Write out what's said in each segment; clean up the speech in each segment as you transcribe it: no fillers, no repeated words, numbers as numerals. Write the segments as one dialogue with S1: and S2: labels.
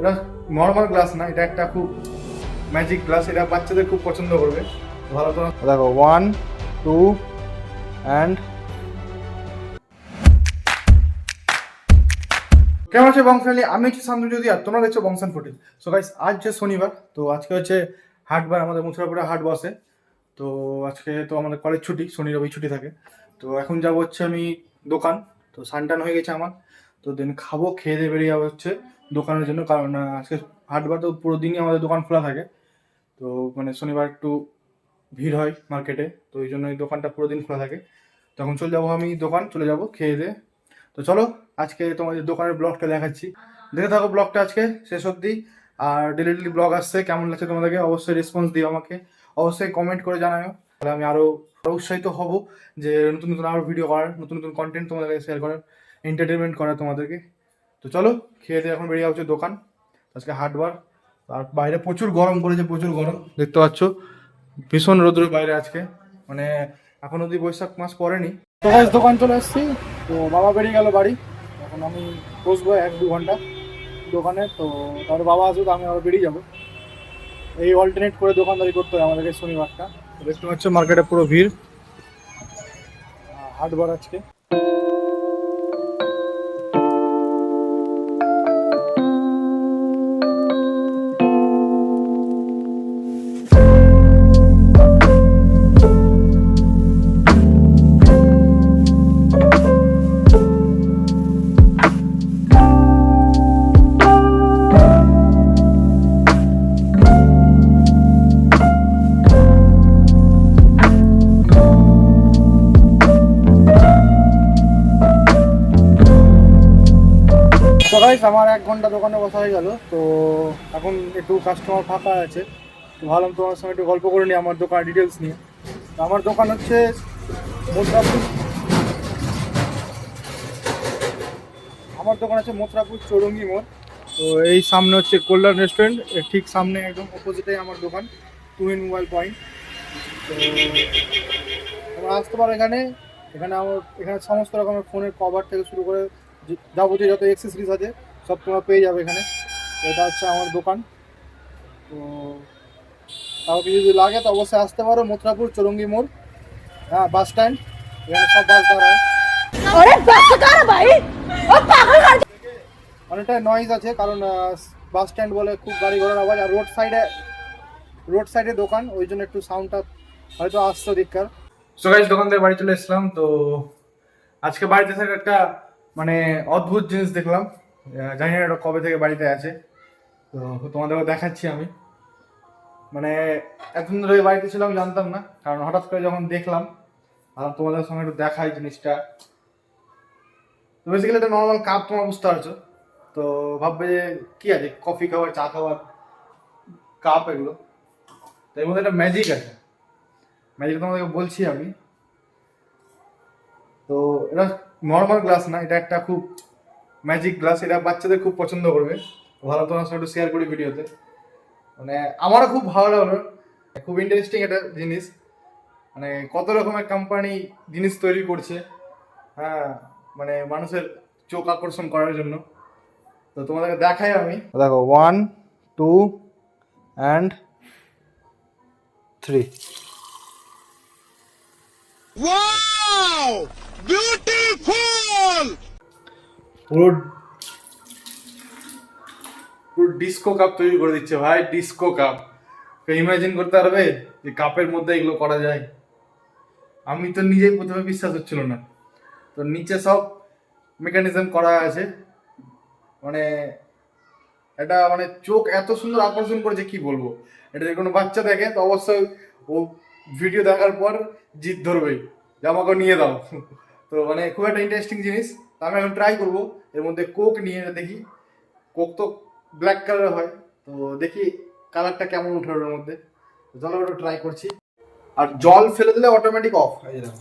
S1: এটা normal glass না, এটা একটা খুব ম্যাজিক গ্লাস, এটা বাচ্চাদের খুব পছন্দ করবে। ভালো তো দেখো, 1 2 অ্যান্ড কেমন আছে বংশালী? আমি হচ্ছে শান্তনু জ্যোতি আর তোমরা দেখছো বংশান ফুটেজ। সো গাইস, আজ হচ্ছে শনিবার, তো আজকে হচ্ছে হাটবার, আমাদের মথুরাপুরে হাট বসে। তো আজকে তো আমাদের কলেজ ছুটি, শনি রবি ছুটি থাকে। তো এখন যাবো হচ্ছে আমি দোকান। তো সানটান হয়ে গেছে আমার, তো দেন খাবো, খেয়ে দিয়ে বেরিয়ে যাবো হচ্ছে দোকানের জন্য, কারণ আজকে হাটবার তো পুরো দিনই আমাদের দোকান খোলা থাকে। তো মানে শনিবার একটু ভিড় হয় মার্কেটে, তো এই জন্য এই দোকানটা পুরো দিন খোলা থাকে। তখন চলে যাবো আমি দোকান, চলে যাবো খেয়ে দিয়ে। তো চলো আজকে তোমাদের দোকানের ব্লগটা দেখাচ্ছি, দেখে থাকো ব্লগটা আজকে শেষ অবধি। আর ডেলি ডেলি ব্লগ আসছে, কেমন লাগছে তোমাদেরকে অবশ্যই রেসপন্স দিও আমাকে, অবশ্যই কমেন্ট করে জানাও, তাহলে আমি আরও উৎসাহিত হব যে নতুন নতুন আরও ভিডিও করার, নতুন নতুন কন্টেন্ট তোমাদেরকে শেয়ার করার, এন্টারটেনমেন্ট করার তোমাদেরকে। তো চলো খেয়ে দিয়ে এখন বেরিয়ে যাচ্ছে দোকান, আজকে হাটবার। আর বাইরে প্রচুর গরম পড়েছে, প্রচুর গরম দেখতে পাচ্ছ, ভীষণ রোদ্র বাইরে আজকে, মানে এখন অব্দি বৈশাখ মাস পড়েনি। তো গাইস দোকান চলে এসেছি, তো বাবা বেরিয়ে গেল বাড়ি, এখন আমি বসবো 1-2 ঘন্টা দোকানে। তো তারপর বাবা আসুক, আমি আবার বেরিয়ে যাবো। এই অল্টারনেট করে দোকানদারি করতে হয় আমাদেরকে শনিবারটা। তো দেখতে পাচ্ছ মার্কেটে পুরো ভিড়, হাটবার আজকে। তো গাইস আমার 1 ঘন্টা দোকানে বসা হয়ে গেল, তো এখন একটু কাস্টমার ফাঁকা আছে, তো ভাবলাম তোমার সঙ্গে একটু গল্প করে নিই আমার দোকান ডিটেলস নিয়ে। তো আমার দোকান হচ্ছে মথুরাপুর, আমার দোকান আছে মথুরাপুর চৌরঙ্গি মোড়। তো এই সামনে হচ্ছে কোল্ডার রেস্টুরেন্ট, এর ঠিক সামনে একদম অপোজিটে আমার দোকান, টুইন মোবাইল পয়েন্ট। তো তোমরা আসতে পারো এখানে, এখানে আমার এখানে সমস্ত রকমের ফোনের কভার থেকে শুরু করে যাবতীয় যত অ্যাক্সেসরিজ আছে সব তোমরা পেয়ে যাবে এখানে। তো এটা হচ্ছে আমার দোকান। তো তাও কিছু যদি লাগে তো অবশ্যই আসতে পারো, মথুরাপুর চৌরঙ্গি মোড়, হ্যাঁ বাস স্ট্যান্ড, এখানে সব বাস দাঁড়ায়। অনেকটা নয়েজ আছে, কারণ বাস স্ট্যান্ড বলে খুব গাড়ি ঘোড়ার আওয়াজ, আর রোড সাইডে দোকান, ওই জন্য একটু সাউন্ডটা হয়তো আসতো দিককার। সো গাইস দোকান থেকে বাড়ি চলে এসলাম। তো আজকে বাড়িতে থেকে একটা মানে অদ্ভুত জিনিস দেখলাম, জানি না এটা কবে থেকে বাড়িতে আছে, তো তোমাদেরকে দেখাচ্ছি আমি। মানে এতদিন ধরে বাড়িতে ছিলাম জানতাম না, কারণ হঠাৎ করে যখন দেখলাম আর তোমাদের সঙ্গে একটু দেখাই জিনিসটা। তো বেসিক্যালি একটা নর্মাল কাপ, তোমরা বুঝতে পারছো। তো ভাববে যে কি আছে, কফি খাওয়ার, চা খাওয়ার কাপ এগুলো, তো এর মধ্যে একটা ম্যাজিক আছে, ম্যাজিক তোমাদেরকে বলছি আমি। তো এটা নর্মাল গ্লাস না, এটা একটা খুব ম্যাজিক গ্লাস, এটা বাচ্চাদের খুব পছন্দ করবে। ভালো তোমার সঙ্গে একটু শেয়ার করি ভিডিওতে, মানে আমারও খুব ভালো লাগলো, খুব ইন্টারেস্টিং একটা জিনিস, মানে কত রকমের কোম্পানি জিনিস তৈরি করছে, হ্যাঁ, মানে মানুষের চোখ আকর্ষণ করার জন্য। তো তোমাদেরকে দেখাই আমি, দেখো 1 2 অ্যান্ড 3।
S2: Wow! Beautiful!
S1: পুরো পুরো ডিস্কো কাপ তৈরি করে দিচ্ছে ভাই, ডিস্কো কাপ। ইমাজিন করতে পারবে যে কাপের মধ্যে এগুলো করা যায়? আমি তো নিজেই প্রথমে বিশ্বাস হচ্ছিল না। তো নিচে সব মেকানিজম করা আছে, মানে এটা মানে চোখ এত সুন্দর আকর্ষণ করেছে কি বলবো। এটা যদি কোনো বাচ্চা দেখে তো অবশ্যই ও ভিডিও দেখার পর জিদ ধরবেই যে আমাকে নিয়ে দাও। তো মানে খুব একটা ইন্টারেস্টিং জিনিস। তো আমি এখন ট্রাই করবো এর মধ্যে কোক নিয়ে, দেখি কোক তো ব্ল্যাক কালার হয়, তো দেখি কালারটা কেমন উঠে ওর মধ্যে। চলো ওটা ট্রাই করছি। আর জল ফেলে দিলে অটোমেটিক অফ, এই দেখো,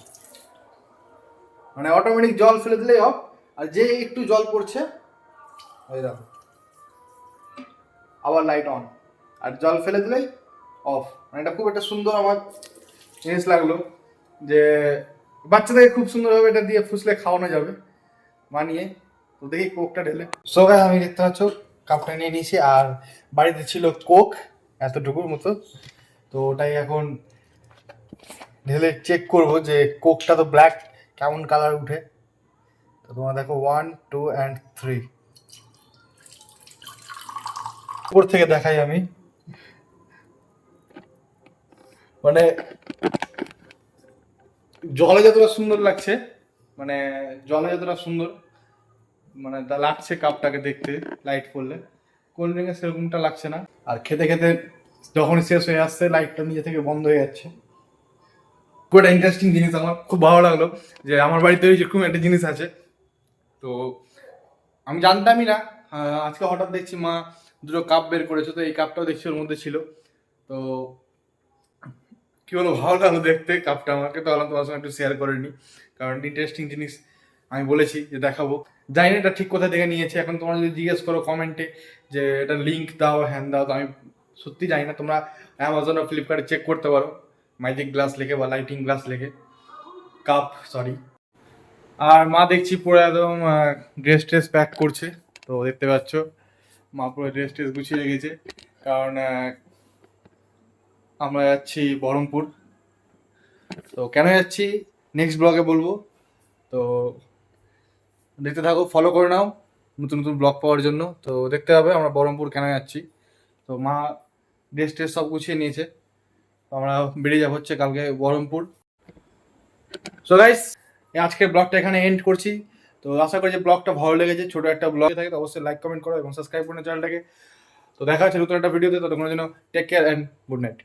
S1: মানে অটোমেটিক জল ফেলে দিলেই অফ। আর যে একটু জল পড়ছে এই দেখো আবার লাইট অন, আর জল ফেলে দিলেই অফ। মানে এটা খুব একটা সুন্দর আমার জিনিস লাগলো, যে বাচ্চাদেরকে খুব সুন্দরভাবে এটা দিয়ে ফুসলে খাওয়ানো যাবে মানিয়ে। তো দেখি কোকটা ঢেলে। সো গাইস আমি দেখতে পাচ্ছ কাপটা নিয়ে নিয়েছি, আর বাড়িতে ছিল কোক এতটুকুর মতো, তো ওটাই এখন ঢেলে চেক করব যে কোকটা তো ব্ল্যাক কেমন কালার উঠে। তো তোমরা দেখো 1 2 and 3 উপর থেকে দেখাই আমি, মানে জলে যতটা সুন্দর লাগছে, মানে জলে যতটা সুন্দর মানে লাগছে কাপটাকে দেখতে লাইট পড়লে, কোল্ড ড্রিঙ্কে সেরকমটা লাগছে না। আর খেতে খেতে যখন শেষ হয়ে আসছে লাইটটা নিজে থেকে বন্ধ হয়ে যাচ্ছে। খুব একটা ইন্টারেস্টিং জিনিস, আমার খুব ভালো লাগলো যে আমার বাড়িতে এরকম একটা জিনিস আছে। তো আমি জানতামই না, আজকে হঠাৎ দেখছি মা দুটো কাপ বের করেছে, তো এই কাপটাও দেখছি ওর মধ্যে ছিল। তো কি বলবো, ভালো লাগলো দেখতে কাপটা আমাকে, তো ভাবলাম তোমার সঙ্গে একটু শেয়ার করে নিই, কারণ ইন্টারেস্টিং জিনিস আমি বলেছি যে দেখাবো। জানি না এটা ঠিক কোথা থেকে নিয়েছে, এখন তোমরা যদি জিজ্ঞেস করো কমেন্টে যে এটা লিঙ্ক দাও হ্যান দাও, তো আমি সত্যি জানি না। তোমরা অ্যামাজন আর ফ্লিপকার্টে চেক করতে পারো, ম্যাজিক গ্লাস লিখে বা লাইটিং গ্লাস লিখে, কাপ সরি। আর মা দেখছি পুরো একদম ড্রেস ট্রেস প্যাক করছে, তো দেখতে পাচ্ছ মা পুরো ড্রেস ট্রেস গুছিয়ে রেখেছে, কারণ আমরা যাচ্ছি বহরমপুর। তো কেন যাচ্ছি নেক্সট ব্লগে বলবো, তো দেখতে থাকো, ফলো করে নাও নতুন নতুন ব্লগ পাওয়ার জন্য। তো দেখতে হবে আমরা বহরমপুর কেন যাচ্ছি। তো মা ড্রেস ট্রেস সব গুছিয়ে নিয়েছে, তো আমরা বেরিয়ে যাবো হচ্ছে কালকে বহরমপুর। সো গাইস, আজকের ব্লগটা এখানে এন্ড করছি। তো আশা করি যে ব্লগটা ভালো লেগেছে, ছোট একটা ব্লগ থাকে, তো অবশ্যই লাইক কমেন্ট করো এবং সাবস্ক্রাইব করো চ্যানেলটাকে। তো দেখা হচ্ছে নতুন একটা ভিডিওতে, ততক্ষণের জন্য take care and good night.